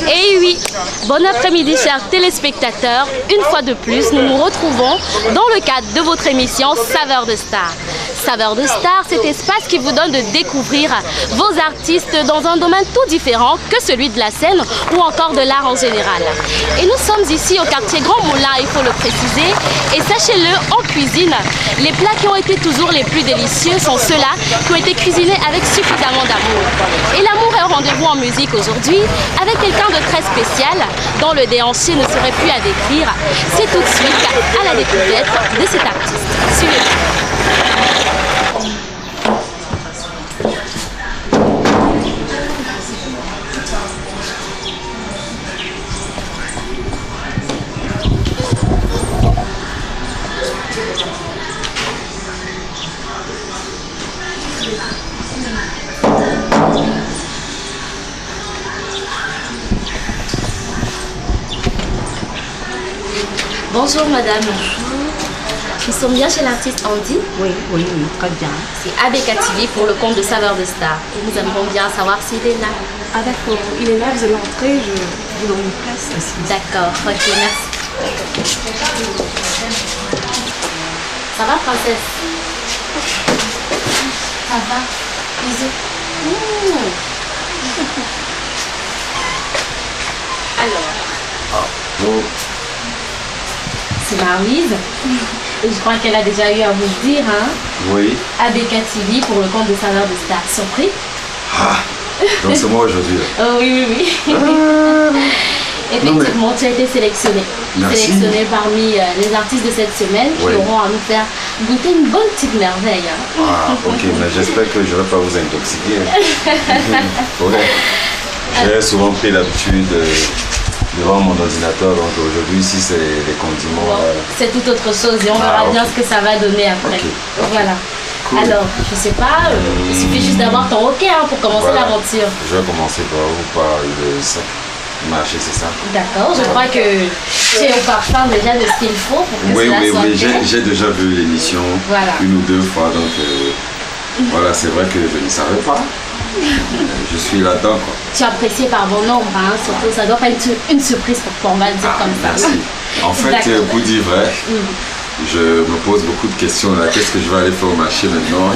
Et oui, bon après-midi chers téléspectateurs, une fois de plus nous nous retrouvons dans le cadre de votre émission Saveurs de Stars. Saveurs de Stars, cet espace qui vous donne de découvrir vos artistes dans un domaine tout différent que celui de la scène ou encore de l'art en général. Et nous sommes ici au quartier Grand Moulin, il faut le préciser, et sachez-le, en cuisine, les plats qui ont été toujours les plus délicieux sont ceux-là qui ont été cuisinés avec suffisamment d'amour. Et l'amour est au rendez-vous en musique aujourd'hui avec quelqu'un de très spécial dont le déhanché ne serait plus à décrire. C'est tout de suite à la découverte de cet artiste. Suivez-moi. Bonjour madame. Nous sommes bien chez l'artiste Andy. Oui, très bien. C'est ABK TV pour le compte de Saveurs de Stars. Et nous aimerions bien savoir s'il est là. Ah d'accord, il est là, vous allez entrer, je vous donne une place aussi. D'accord, ok, merci. Ça va princesse? Ça va? Bisous. Alors. Bon. C'est Maryse. Et je crois qu'elle a déjà eu à vous le dire, hein? Oui. ABK TV pour le compte de Saveurs de Stars. Surpris? Ah, donc c'est moi aujourd'hui. Oh oui. Effectivement, tu as été sélectionné. Merci. Sélectionné parmi les artistes de cette semaine qui auront à nous faire goûter une bonne petite merveille. Hein. Ah, ok, mais j'espère que je ne vais pas vous intoxiquer. Ouais. J'ai souvent pris l'habitude devant mon ordinateur, donc aujourd'hui, si c'est les condiments. Bon, c'est tout autre chose et on verra bien ce que ça va donner après. Okay. Voilà. Cool. Alors, je sais pas, il suffit juste d'avoir ton OK hein, pour commencer l'aventure. Je vais commencer par le sac marché, c'est ça? D'accord, je crois que tu es au parfum déjà de ce qu'il faut pour que cela soit fait. J'ai déjà vu l'émission une ou deux fois, donc voilà, c'est vrai que je ne savais pas. Je suis là-dedans. Tu es apprécié par bon nombre, hein, surtout ça doit pas être une surprise pour toi, on va le dire comme ça. Merci. En fait, pour dire vrai, je me pose beaucoup de questions là. Qu'est-ce que je vais aller faire au marché maintenant?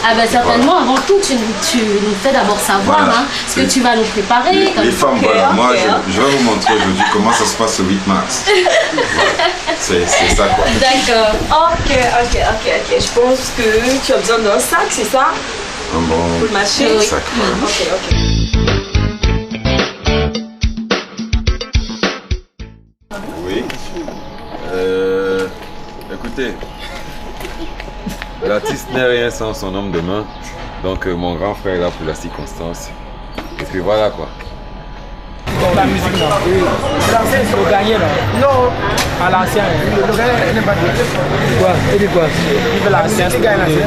Ah bah certainement, avant tout, tu nous fais d'abord savoir ce que tu vas nous préparer. Les femmes, voilà, moi je vais vous montrer aujourd'hui comment ça se passe le 8 mars. Voilà. C'est ça quoi. D'accord. Ok. Je pense que tu as besoin d'un sac, c'est ça? Un bon pour le marché. Sac. Ok. Oui. Écoutez. L'artiste n'est rien sans son homme de main, donc mon grand frère est là pour la circonstance. Et puis voilà quoi. La musique non. L'ancien il faut gagner là. Non. À l'ancien. Le gars il n'est pas de quoi? Il dit quoi? Il veut l'ancien. Il gagne l'ancien.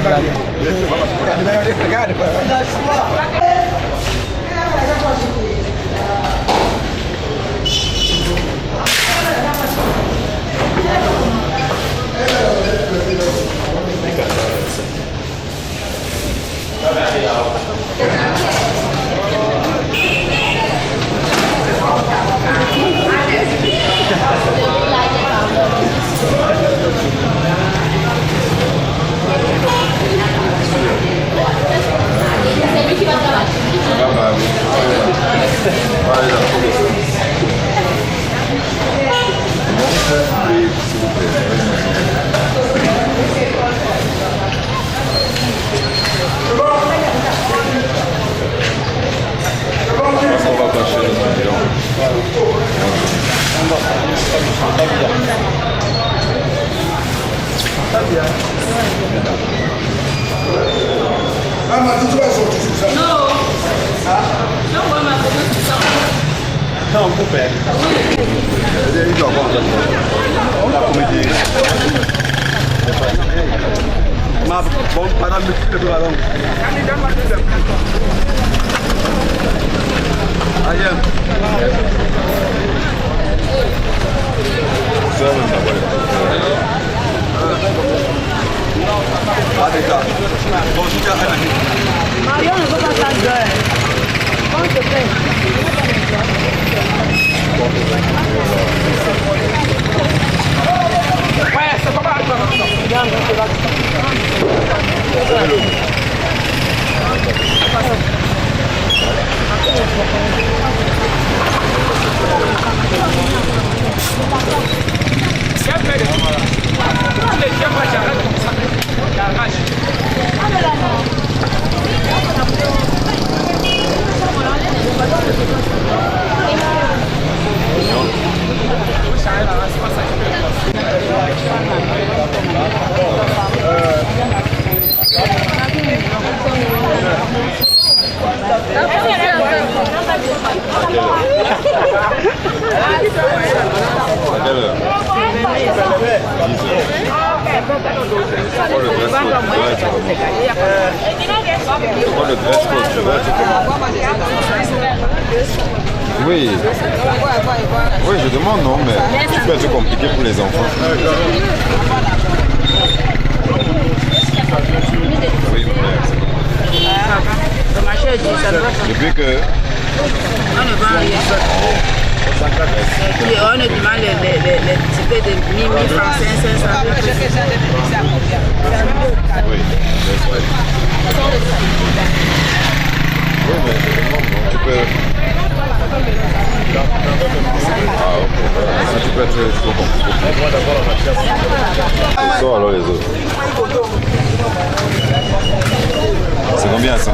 C'est lui qui va travailler. Non. Non, moi ma photo, c'est ça. Non, on coupe. Bon, madame, le ballon. Aïe. Marion ne veut pas faire d'heure. Comment se fait? Ouais, c'est pas mal. Oui. Oui, je demande, non, mais ça peut être compliqué pour les enfants. Oui, depuis que... On ne vend rien. On ne demande les tickets de 1000 francs, 500. Oui, mais je demande, non, tu peux... Ah, ok. Ça, tu peux être trop compliqué. Ils sont alors les autres. C'est combien ça?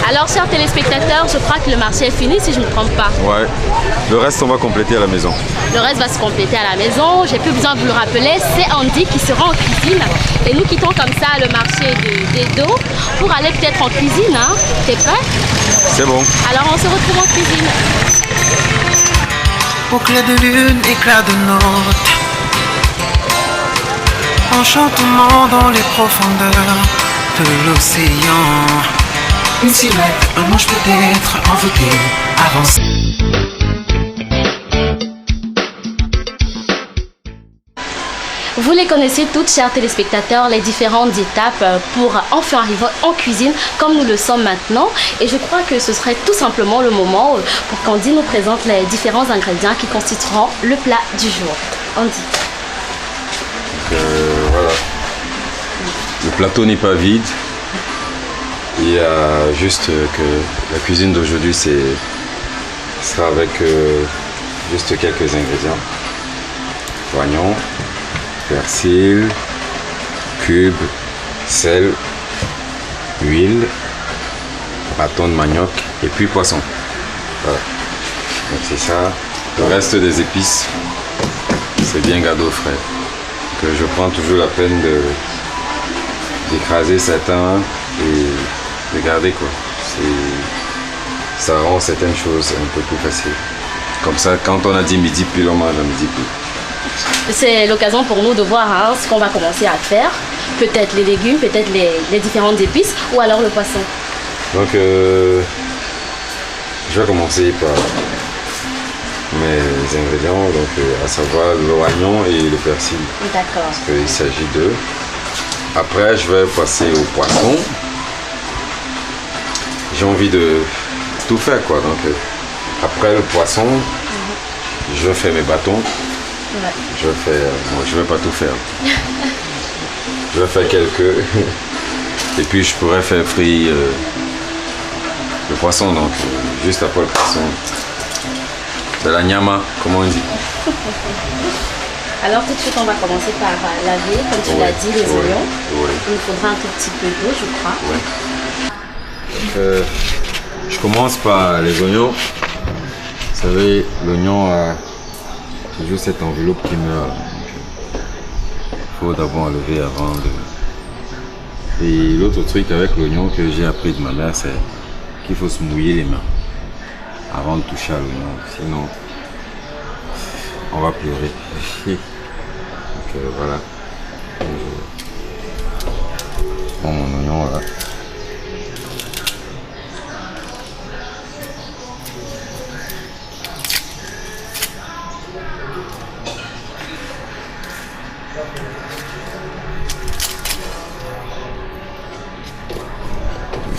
Alors, chers téléspectateurs, je crois que le marché est fini si je ne me trompe pas. Ouais. Le reste, on va compléter à la maison. Le reste va se compléter à la maison. J'ai plus besoin de vous le rappeler. C'est Andy qui sera en cuisine. Et nous quittons comme ça le marché d'Edo pour aller peut-être en cuisine. Hein. T'es prêt? C'est bon. Alors, on se retrouve en cuisine. Au clair de lune, éclat de notes, enchantement dans les profondeurs de l'océan. Une silhouette, un ange peut-être envoûté, avancé. Vous les connaissez toutes, chers téléspectateurs, les différentes étapes pour enfin arriver en cuisine comme nous le sommes maintenant. Et je crois que ce serait tout simplement le moment pour qu'Andy nous présente les différents ingrédients qui constitueront le plat du jour. Andy. Voilà. Le plateau n'est pas vide. Il y a juste que la cuisine d'aujourd'hui sera avec juste quelques ingrédients. Oignons, persil, cubes, sel, huile, bâton de manioc et puis poisson. Voilà. Donc c'est ça. Le reste des épices, c'est bien gâteau frais. Que je prends toujours la peine d'écraser certains et de garder quoi. Ça rend certaines choses un peu plus faciles. Comme ça, quand on a dit midi pile, on mange à midi pile. C'est l'occasion pour nous de voir hein, ce qu'on va commencer à faire. Peut-être les légumes, peut-être les différentes épices ou alors le poisson. Donc, je vais commencer par mes ingrédients, donc à savoir l'oignon et le persil. D'accord. Parce qu'il s'agit d'eux. Après, je vais passer au poisson. J'ai envie de tout faire quoi. Donc, après le poisson, je fais mes bâtons. Ouais. Je vais pas tout faire. Je vais faire quelques. Et puis je pourrais faire frire le poisson, donc juste après le poisson. De la nyama, comme on dit. Alors tout de suite, on va commencer par laver, comme tu l'as dit, les oignons. Il nous faudra un tout petit peu d'eau, je crois. Je commence par les oignons. Vous savez, l'oignon a toujours cette enveloppe qui meurt. Il faut d'abord enlever avant de... Et l'autre truc avec l'oignon que j'ai appris de ma mère, c'est qu'il faut se mouiller les mains avant de toucher à l'oignon. Sinon, on va pleurer. Donc voilà. Je prends mon oignon là.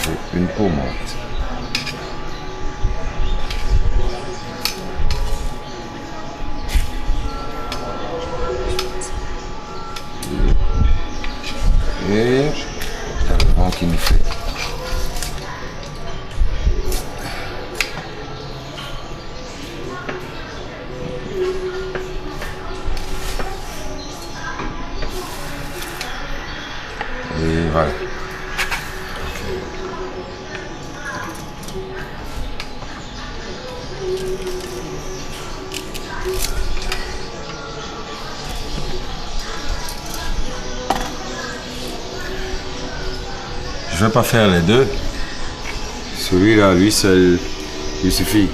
J'ai une peau morte. Et le vent qui me fait. Et voilà. Je ne vais pas faire les deux. Celui-là, lui seul, il suffit.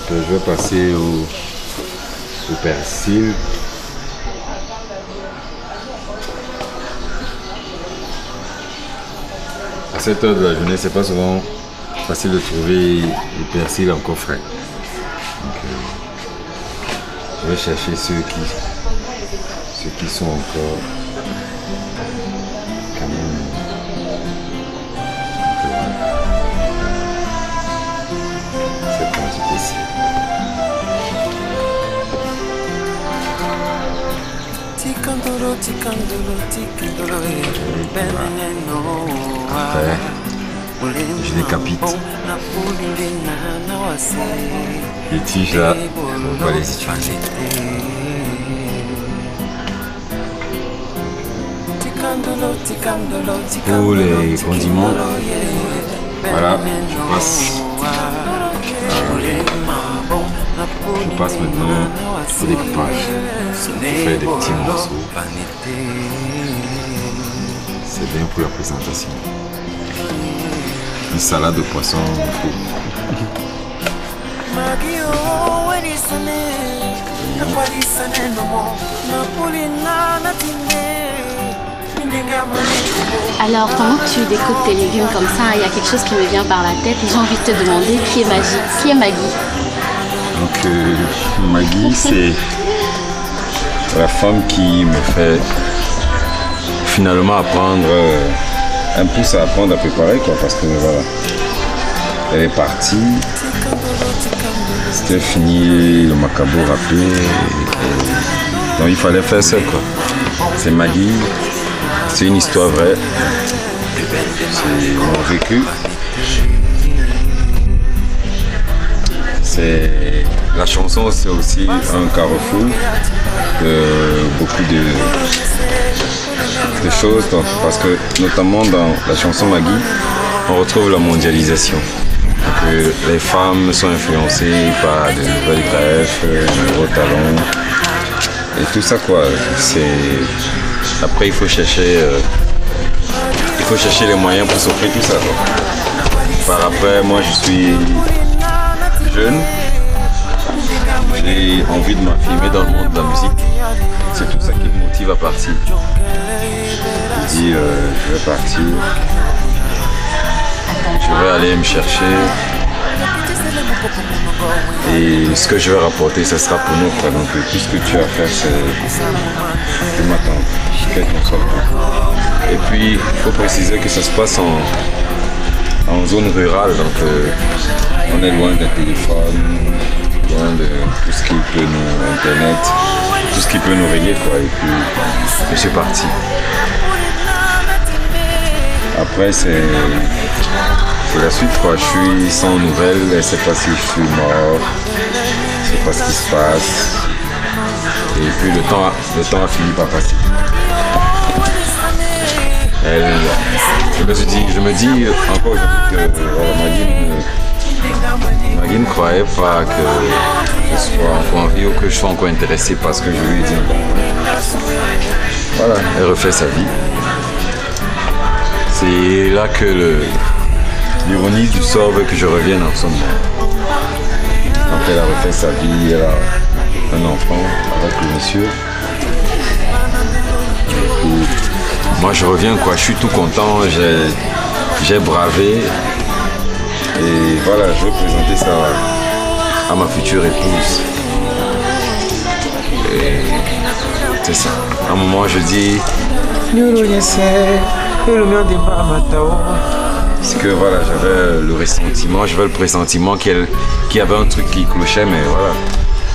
Je vais passer au persil. À cette heure de la journée, c'est pas souvent facile de trouver du persil encore frais. Donc, je vais chercher ceux qui sont encore quand même. C'est pas difficile. Après, je décapite. Les tiges là, on va les utiliser. Pour les condiments, voilà, je passe maintenant au découpage. Je fais des petits morceaux. C'est bien pour la présentation. Une salade de poisson. Alors, pendant que tu découpes tes légumes comme ça, il y a quelque chose qui me vient par la tête et j'ai envie de te demander qui est Magie, qui est Maggie? Donc, Maggie, c'est la femme qui me fait finalement apprendre, un pouce à apprendre à préparer, quoi, parce que voilà, elle est partie, c'était fini, le macabo râpé, donc il fallait faire ça, quoi. C'est Maggie, c'est une histoire vraie, c'est mon vécu. La chanson, c'est aussi un carrefour de beaucoup de choses, donc, parce que notamment dans la chanson Maggie, on retrouve la mondialisation. Donc, les femmes sont influencées par de nouvelles greffes, de gros talons et tout ça, quoi. Après, il faut chercher les moyens pour s'offrir tout ça, quoi. Par après, moi je suis jeune, j'ai envie de m'affirmer dans le monde de la musique. C'est tout ça qui me motive à partir. Je dis, je vais partir, je vais aller me chercher et ce que je vais rapporter, ce sera pour nous. Donc tout ce que tu as à faire, c'est de m'attendre, quel qu'on soit le temps. Et puis, il faut préciser que ça se passe en zone rurale, donc on est loin d'un téléphone, loin de tout ce qui peut nous internet. tout ce qui peut nous régler, quoi. Et puis, c'est parti. Après, c'est la suite, quoi. Je suis sans nouvelles, elle ne sait pas si je suis mort, je ne sais pas ce qui se passe. Et puis le temps a fini par passer. Je me dis encore aujourd'hui que Maggie ne croyait pas que je sois encore en vie ou que je sois encore intéressé par ce que je lui ai dit. Voilà, elle refait sa vie. C'est là que l'ironie du sort veut que je revienne en son moment. Quand elle a refait sa vie, elle a un enfant avec le monsieur. Et puis, moi je reviens, quoi, je suis tout content, j'ai bravé. Et voilà, je veux présenter ça à ma future épouse. Et c'est ça. À un moment je dis c'est que voilà, j'avais le ressentiment, j'avais le pressentiment qu'il y avait un truc qui clochait, mais voilà.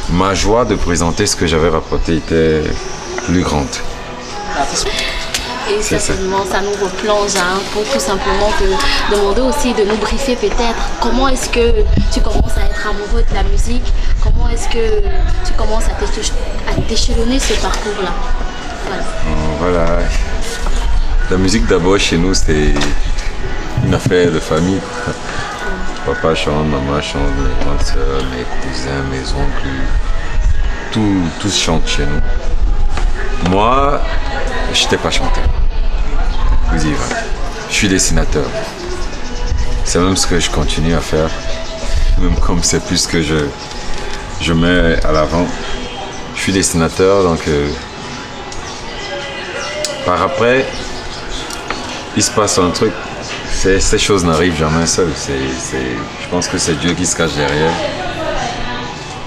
Ma joie de présenter ce que j'avais rapporté était plus grande. Et certainement, ça nous replonge pour tout simplement te demander aussi de nous briefer peut-être. Comment est-ce que tu commences à être amoureux de la musique? Comment est-ce que tu commences à t'échelonner ce parcours-là? Voilà. La musique d'abord chez nous, c'est une affaire de famille. Papa chante, maman chante, mes grandes soeurs, mes cousins, mes oncles, tous chantent chez nous. Moi, je n'étais pas chanteur. Vous y va. Je suis dessinateur. C'est même ce que je continue à faire. Même comme c'est plus ce que je mets à l'avant. Je suis dessinateur, donc par après, il se passe un truc. Ces choses n'arrivent jamais seules. Je pense que c'est Dieu qui se cache derrière.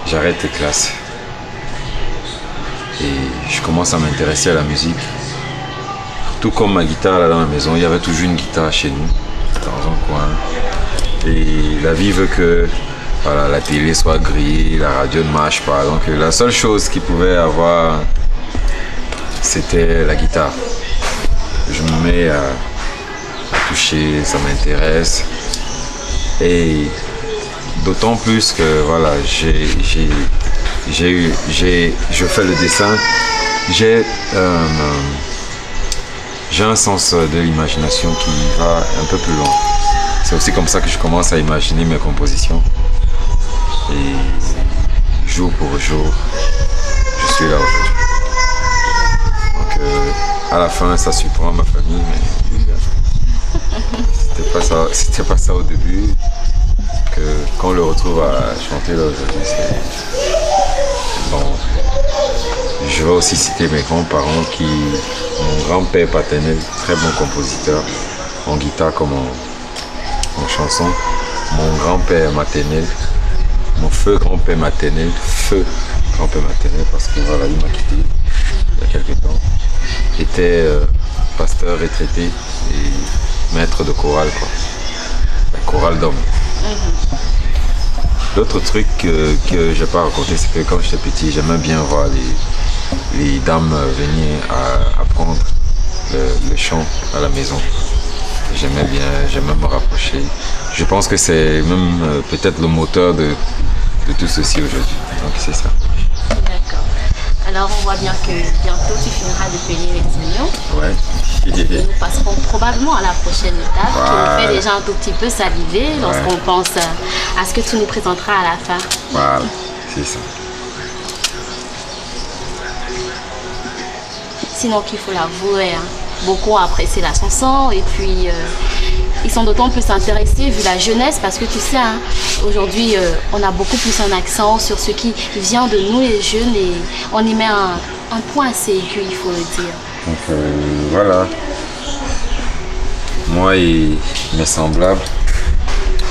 J'arrête les classes. Et je commence à m'intéresser à la musique. Tout comme ma guitare là dans la maison, il y avait toujours une guitare chez nous, dans un coin. Et la vie veut que voilà, la télé soit grillée, la radio ne marche pas. Donc la seule chose qu'il pouvait avoir, c'était la guitare. Je me mets à toucher, ça m'intéresse. Et d'autant plus que voilà, je fais le dessin, j'ai un sens de l'imagination qui va un peu plus loin. C'est aussi comme ça que je commence à imaginer mes compositions. Et jour pour jour, je suis là aujourd'hui. Donc à la fin, ça surprend ma famille, mais c'était pas ça au début. Que quand on le retrouve à chanter là aujourd'hui, c'est bon. Je vais aussi citer mes grands-parents mon grand-père paternel, très bon compositeur, en guitare comme en chanson. Mon grand-père maternel, mon feu grand-père maternel, parce que voilà, il m'a quitté il y a quelques temps. Était pasteur retraité et maître de chorale, quoi. La chorale d'hommes. L'autre truc que je n'ai pas raconté, c'est que quand j'étais petit, j'aimais bien voir les dames venir apprendre le chant à la maison. J'aimais me rapprocher. Je pense que c'est même peut-être le moteur de tout ceci aujourd'hui. Donc c'est ça. D'accord. Alors on voit bien que bientôt tu finiras de payer l'examen. Ouais. Et nous passerons probablement à la prochaine étape qui nous fait déjà un tout petit peu saliver lorsqu'on pense à ce que tu nous présenteras à la fin. Voilà, c'est ça. Sinon qu'il faut l'avouer, beaucoup ont apprécié la chanson et puis ils sont d'autant plus intéressés vu la jeunesse parce que tu sais, aujourd'hui on a beaucoup plus un accent sur ce qui vient de nous les jeunes et on y met un point assez aigu, il faut le dire. Donc voilà, moi et mes semblables,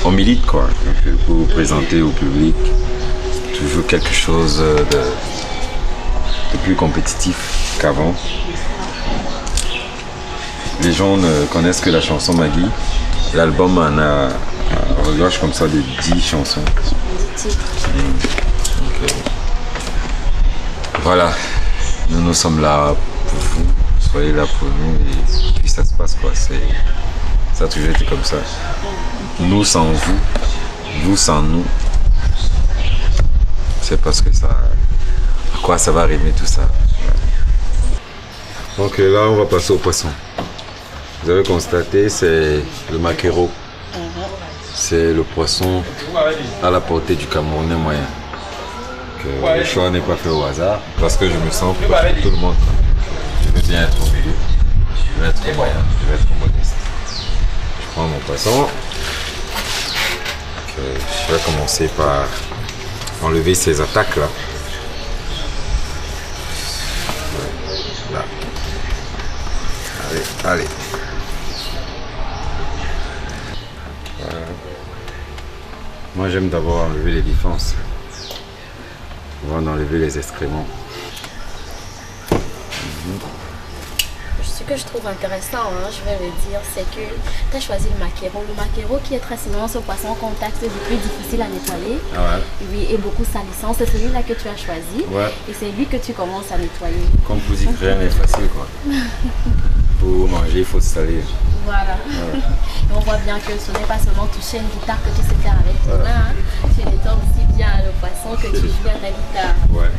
on milite quoi, donc, pour présenter au public toujours quelque chose de plus compétitif qu'avant. Les gens ne connaissent que la chanson Maggie. L'album en a regorge comme ça de 10 chansons. Donc, voilà, Nous sommes là pour vous, soyez là pour nous et puis ça se passe quoi. Ça a toujours été comme ça. Nous sans vous, vous sans nous. C'est parce que ça... À quoi ça va arriver tout ça. Donc là on va passer au poisson. Vous avez constaté, c'est le maquereau. C'est le poisson à la portée du Camerounais moyen. Le choix n'est pas fait au hasard parce que je me sens proche de tout le monde. Je veux bien être au milieu, je veux être moyen, je veux être modeste. Je prends mon poisson. Je vais commencer par enlever ces attaques là. Là. Allez. Voilà. Moi j'aime d'abord enlever les défenses. Avant d'enlever les excréments. Ce que je trouve intéressant, je vais le dire, c'est que tu as choisi le maquereau. Le maquereau qui est très souvent ce poisson contact le plus difficile à nettoyer. Ah ouais. Oui, et beaucoup salissant. C'est celui-là que tu as choisi. Ouais. Et c'est lui que tu commences à nettoyer. Comme vous dites, rien n'est facile quoi. Pour manger, il faut se salir. Voilà. Ouais. Et on voit bien que ce n'est pas seulement toucher une guitare que tu sais faire avec tes mains. Tu nettoies aussi bien le poisson que tu joues à ta guitare. Ouais.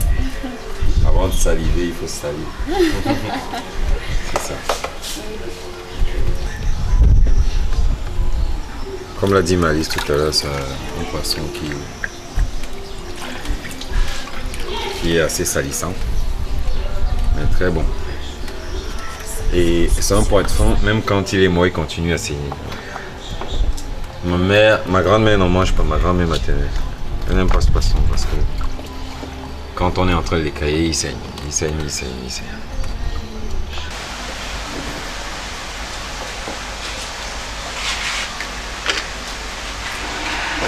Avant de saliver, il faut se salir. C'est ça. Comme l'a dit Malice tout à l'heure, c'est un poisson qui est assez salissant, mais très bon. Et c'est un poisson, même quand il est mort, il continue à saigner. Ma grand-mère n'en mange pas, ma grand-mère maternelle. Elle n'aime pas ce poisson parce que quand on est en train de l'écailler, il saigne.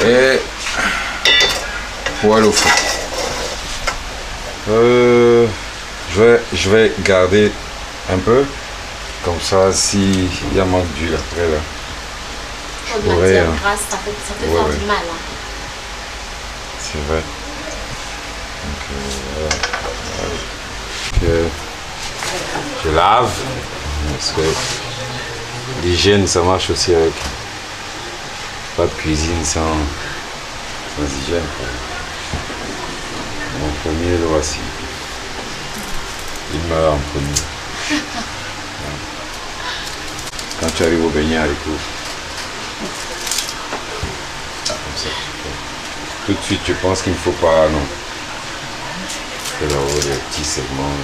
Et poêle au fond. Je vais garder un peu, comme ça s'il y a manque d'huile après là. Je pourrais grâce, ça peut faire du mal. C'est vrai. Donc, je lave parce que l'hygiène ça marche aussi avec. Pas de cuisine sans hygiène. Mon premier, le voici. Il meurt en premier. Quand tu arrives au beignet à l'écoute, comme ça, tout de suite tu penses qu'il ne faut pas, non. Il faut avoir des petits segments.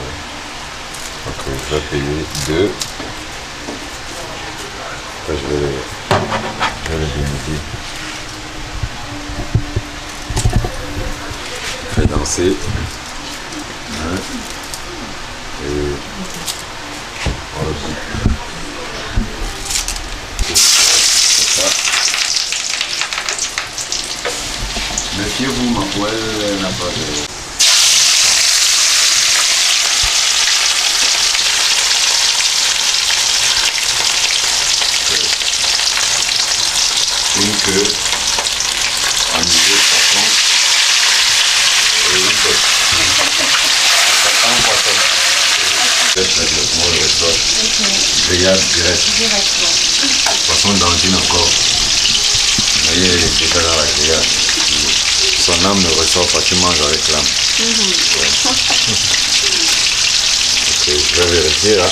Donc je vais payer 2. Après je vais le démonter. Je vais danser. Et on le coupe. Méfiez-vous, ma poêle n'a pas de... Une queue, un niveau de poisson et une tête. Ça prend un poisson. Moi, je ressort. Grillade directement. Poisson d'Antine encore. Vous voyez, c'est ça dans la grillade. Son âme ne ressort pas, tu manges avec l'âme. Ok, je vais vérifier là.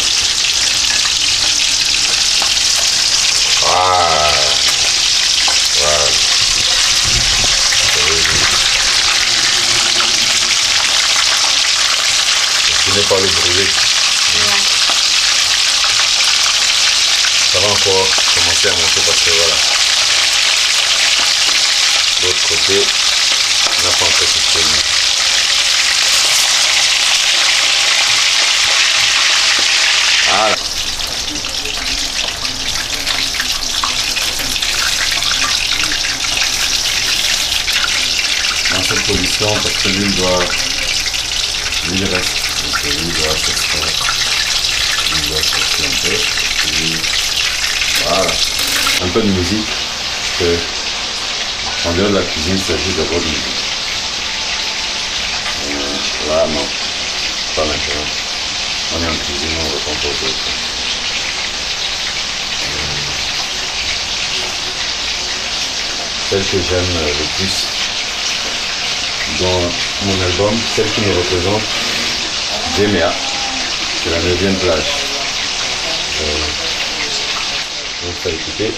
Voilà. Je n'ai pas le brûler. Ça va encore commencer à monter parce que voilà. L'autre côté n'a pas encore touché. Voilà. Dans cette position, parce que l'huile reste, donc l'huile doit s'extraire, l'huile doit sortir un peu, et voilà, un peu de musique, parce que en dehors de la cuisine, il s'agit d'avoir de musique. Là, non, pas maintenant. On est en cuisine, on répond pas aux autres. Celle que j'aime le plus dans mon album, celle qui me représente, Jéméa, c'est la 9e plage. Donc ça écouter.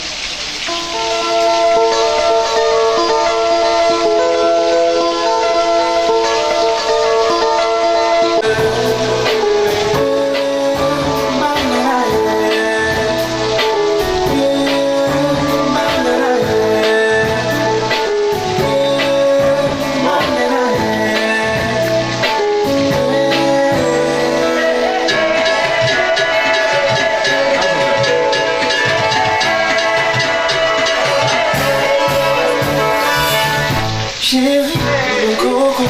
Chérie, mon coco,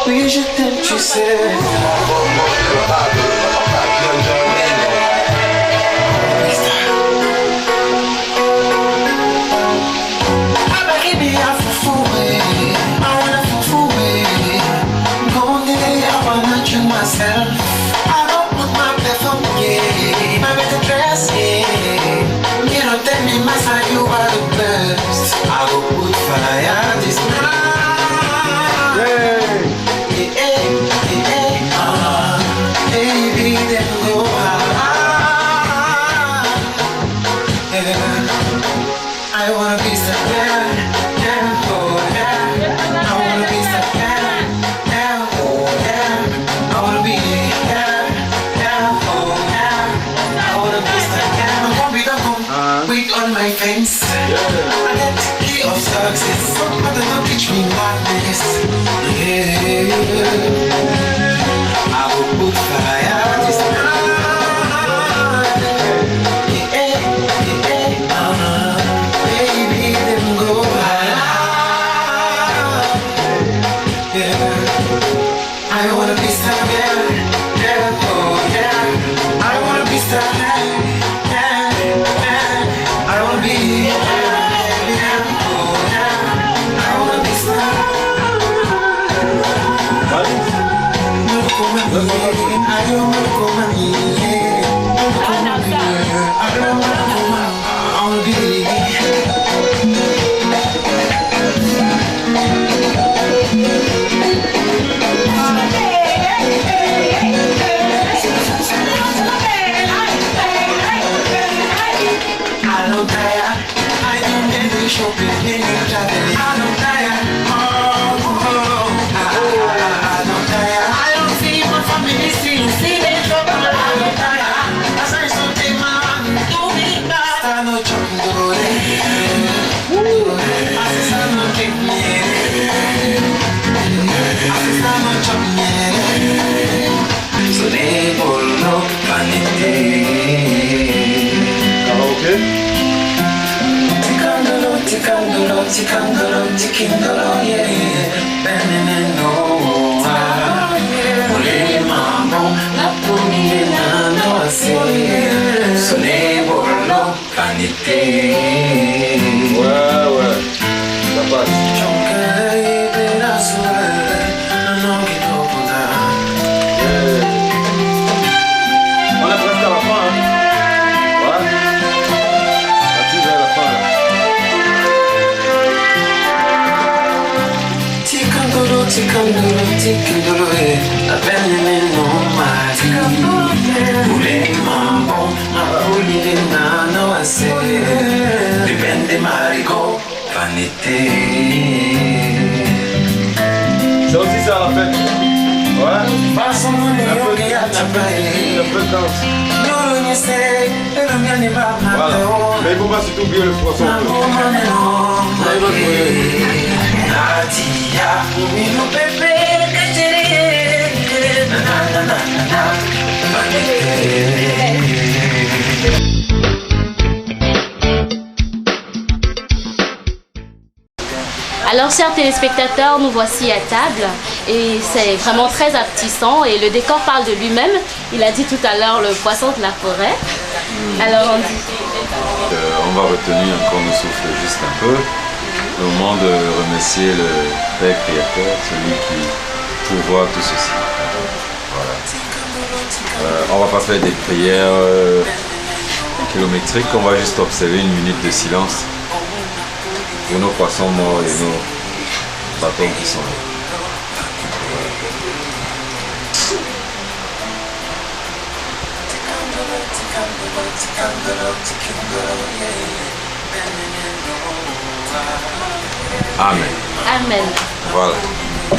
oui je t'aime, tu sais. Myself, I don't put my platform, yeah. I make a dress, yeah. You don't tell me, my son, you are the best. I go put fire this night. Hey, hey, hey, baby, then go high. Yeah, I wanna be so bad, yeah, oh yeah. I wanna be so bad, yeah, oh yeah. I wanna be, yeah, yeah, oh yeah. I wanna be so bad, I wanna be the home with all my friends. I get the key of success, but they don't teach me madness. Yeah, I will put fire this night. Yeah, yeah, baby, then go high. Yeah, I wanna be so bad, yeah, oh yeah. I wanna be so bad, yeah, yeah. I wanna be, yeah, oh yeah. I wanna be so bad. I don't wanna go money, yeah. I don't wanna go money, I wanna be. I don't tire, I don't get the shopping, I don't tire, I don't tire, I don't see my family see they trouble, I don't tire, I say something man, do me bad, I no chop do I say no kick me, I say no chop me, so they all look funny. Tikandolo, yeah, beneneno, ole mambo, la pomina no ase, sone bolo, canite. Ouais, ça passe. Chonkai de la soirée, non qui t'opposa. On est presque à la fin, hein. Ouais. Ça tire vers la fin, là. Tikandolo, la beneneno mati. Ule mambo, la pomina no ase, dipende marigo, vanité. Ça aussi, c'est à la fête. Ouais. Façon Un peu de danse. Voilà. Mais il ne faut pas surtout oublier le poisson. Alors chers téléspectateurs, nous voici à table et c'est vraiment très appétissant et le décor parle de lui-même. Il a dit tout à l'heure le poisson de la forêt. Alors on dit... On va retenir encore nos souffles juste un peu. Au moment de remercier le Père Créateur, celui qui pourvoit tout ceci. Voilà. On va pas faire des prières kilométriques, on va juste observer une minute de silence pour nos poissons morts et nos bâtons qui sont là. Amen. Amen. Voilà. Je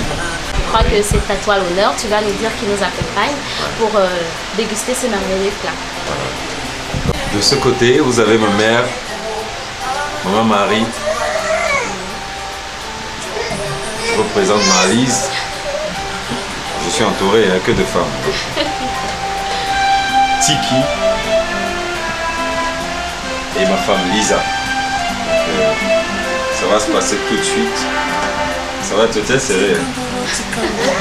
crois que c'est à toi l'honneur. Tu vas nous dire qui nous accompagne pour déguster ce merveilleux plat. De ce côté, vous avez ma mère, maman Marie. Je représente Marlise. Je suis entouré que de femmes. Tiki et ma femme Lisa. Donc, ça va se passer tout de suite. Ça va être très serré.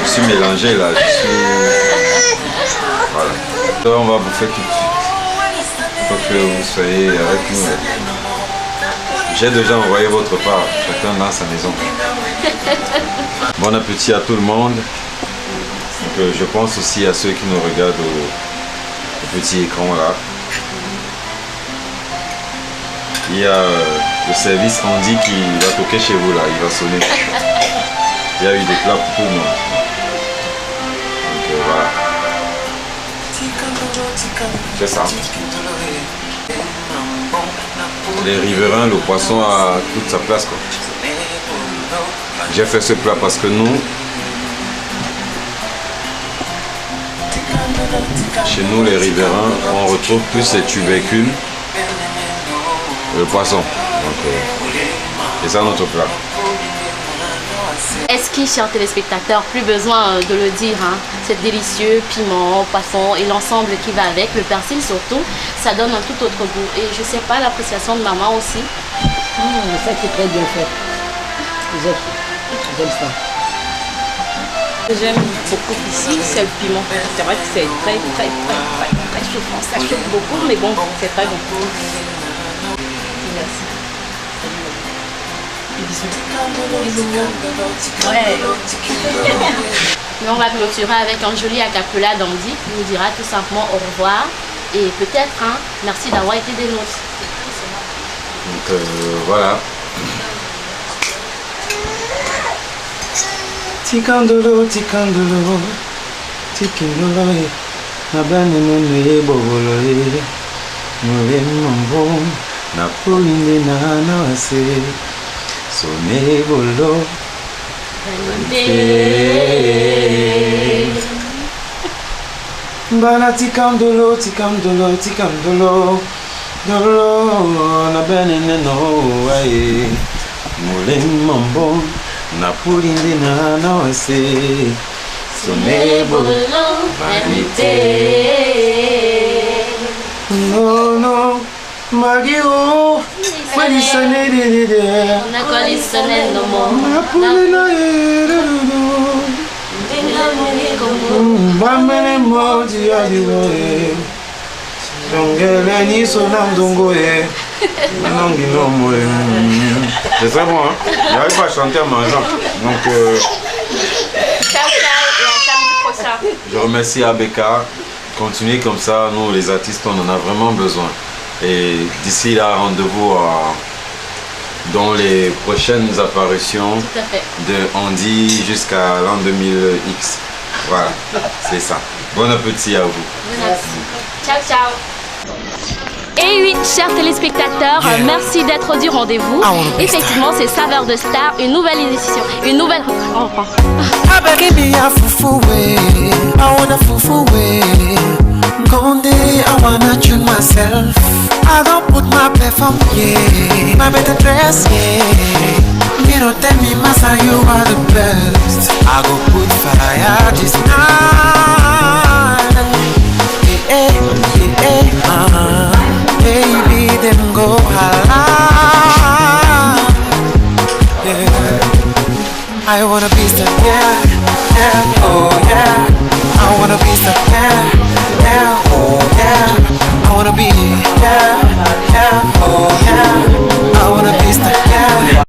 Je suis mélangé là. Voilà. Donc, on va bouffer tout de suite. Il faut que vous soyez avec nous. J'ai déjà envoyé votre part, chacun dans sa maison. Bon appétit à tout le monde. Donc, je pense aussi à ceux qui nous regardent au petit écran là. Il y a le service Andy qui va toquer chez vous là, il va sonner. Il y a eu des plats pour tout le monde. Donc voilà. C'est ça. Les riverains, le poisson a toute sa place quoi. J'ai fait ce plat parce que nous, chez nous les riverains, on retrouve plus les tubercules, le poisson. Donc c'est ça notre plat. Esquisse, chers téléspectateurs, plus besoin de le dire, hein. C'est délicieux, piment, poisson et l'ensemble qui va avec, le persil surtout, ça donne un tout autre goût. Et je sais pas, l'appréciation de maman aussi. Ça c'est très bien fait. J'aime ça. J'aime beaucoup ici, c'est le piment. C'est vrai que c'est très chauffant. Ça chauffe beaucoup, mais bon, c'est très bon. Merci. Ouais. Mais on va clôturer avec un joli acapella d'Andy qui nous dira tout simplement au revoir et peut-être merci d'avoir été des nôtres. Donc voilà. Tikandolo, tikandolo, tikindolo, nabane nune bobolo, nule mambo, napulinde na nawase, sone bolo. Bana tikandolo, tikandolo, tikandolo, dolo, nabane no aye, nule mambo. Napulinde na nawase sonebo vanité. No no magiro malisane de de. On a colisonné nos mots. Napulinde na bamene modi adiwe. Dongele ni sonandongo e. C'est très bon, hein? J'arrive pas à chanter en mangeant. Donc, Ciao, ciao, et à samedi prochain. je remercie ABK. Continuez comme ça, nous les artistes, on en a vraiment besoin. Et d'ici là, rendez-vous dans les prochaines apparitions Tout à fait. de Andy jusqu'à l'an 2000X. Voilà, c'est ça. Bon appétit à vous. Ciao, ciao. Et oui, chers téléspectateurs, merci d'être du rendez-vous. Effectivement, c'est Saveurs de Star, une nouvelle édition, une nouvelle... Give me a fufu way, I wanna fufu way. Gonde, I wanna tune myself. I don't put my perfume, yeah. My better dress, yeah. You don't tell me, Massa, you are the best. I go put fire this night. Baby, them go holla. Yeah. I wanna be still, yeah.